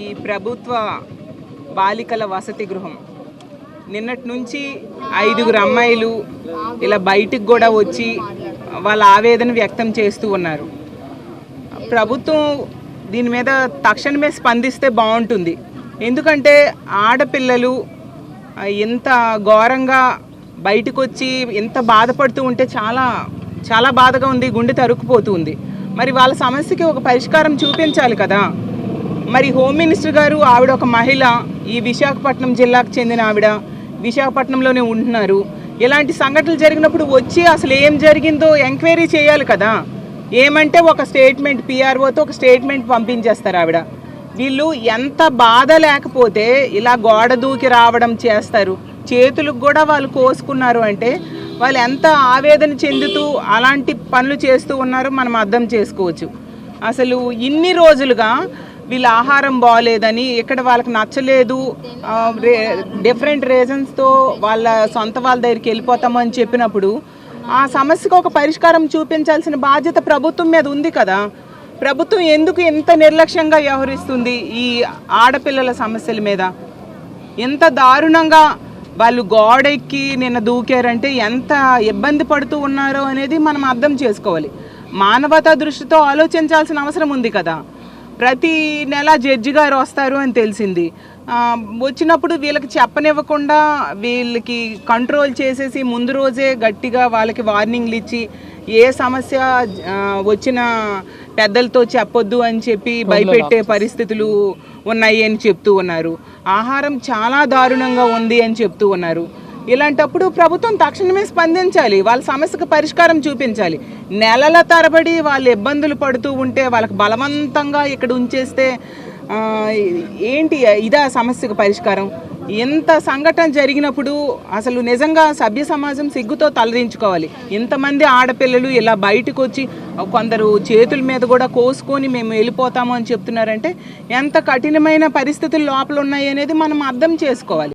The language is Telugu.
ఈ ప్రభుత్వ బాలికల వసతి గృహం నిన్నటి నుంచి 5 అమ్మాయిలు ఇలా బయటికి కూడా వచ్చి వాళ్ళ ఆవేదన వ్యక్తం చేస్తూ ఉన్నారు. ప్రభుత్వం దీని మీద తక్షణమే స్పందిస్తే బాగుంటుంది. ఎందుకంటే ఆడపిల్లలు ఎంత ఘోరంగా బయటకు వచ్చి ఎంత బాధపడుతూ ఉంటే చాలా చాలా బాధగా ఉంది, గుండె తరుక్కుపోతుంది. మరి వాళ్ళ సమస్యకి ఒక పరిష్కారం చూపించాలి కదా. మరి హోమ్ మినిస్టర్ గారు ఆవిడ ఒక మహిళ, ఈ విశాఖపట్నం జిల్లాకు చెందిన ఆవిడ, విశాఖపట్నంలోనే ఉంటున్నారు. ఇలాంటి సంఘటనలు జరిగినప్పుడు వచ్చి అసలు ఏం జరిగిందో ఎంక్వైరీ చేయాలి కదా. ఏమంటే ఒక స్టేట్మెంట్, పిఆర్ఓతో ఒక స్టేట్మెంట్ పంపించేస్తారు ఆవిడ. వీళ్ళు ఎంత బాధ లేకపోతే ఇలా గోడ దూకి రావడం చేస్తారు. చేతులకు కూడా వాళ్ళు కోసుకున్నారు అంటే వాళ్ళు ఎంత ఆవేదన చెందుతూ అలాంటి పనులు చేస్తూ ఉన్నారో మనం అర్థం చేసుకోవచ్చు. అసలు ఇన్ని రోజులుగా వీళ్ళ ఆహారం బాగోలేదని, ఇక్కడ వాళ్ళకి నచ్చలేదు, డిఫరెంట్ రీజన్స్తో వాళ్ళ సొంత వాళ్ళ దగ్గరికి వెళ్ళిపోతామని చెప్పినప్పుడు ఆ సమస్యకు ఒక పరిష్కారం చూపించాల్సిన బాధ్యత ప్రభుత్వం మీద ఉంది కదా. ప్రభుత్వం ఎందుకు ఎంత నిర్లక్ష్యంగా వ్యవహరిస్తుంది ఈ ఆడపిల్లల సమస్యల మీద? ఎంత దారుణంగా వాళ్ళు గోడెక్కి నిన్న దూకారంటే ఎంత ఇబ్బంది పడుతూ ఉన్నారో అనేది మనం అర్థం చేసుకోవాలి. మానవతా దృష్టితో ఆలోచించాల్సిన అవసరం ఉంది కదా. ప్రతి నెల జడ్జి గారు వస్తారు అని తెలిసింది. వచ్చినప్పుడు వీళ్ళకి చెప్పనివ్వకుండా వీళ్ళకి కంట్రోల్ చేసేసి ముందు రోజే గట్టిగా వాళ్ళకి వార్నింగ్లు ఇచ్చి ఏ సమస్య వచ్చిన పెద్దలతో చెప్పొద్దు అని చెప్పి భయపెట్టే పరిస్థితులు ఉన్నాయి అని చెప్తూ ఉన్నారు. ఆహారం చాలా దారుణంగా ఉంది అని చెప్తూ ఉన్నారు. ఇలాంటప్పుడు ప్రభుత్వం తక్షణమే స్పందించాలి, వాళ్ళ సమస్యకు పరిష్కారం చూపించాలి. నెలల తరబడి వాళ్ళు ఇబ్బందులు పడుతూ ఉంటే వాళ్ళకి బలవంతంగా ఇక్కడ ఉంచేస్తే ఏంటి ఇదా సమస్యకు పరిష్కారం? ఎంత సంఘటన జరిగినప్పుడు అసలు నిజంగా సభ్య సమాజం సిగ్గుతో తలదించుకోవాలి. ఇంతమంది ఆడపిల్లలు ఇలా బయటకు వచ్చి కొందరు చేతుల మీద కూడా కోసుకొని మేము వెళ్ళిపోతాము అని చెప్తున్నారంటే ఎంత కఠినమైన పరిస్థితులు లోపల ఉన్నాయి అనేది మనం అర్థం చేసుకోవాలి.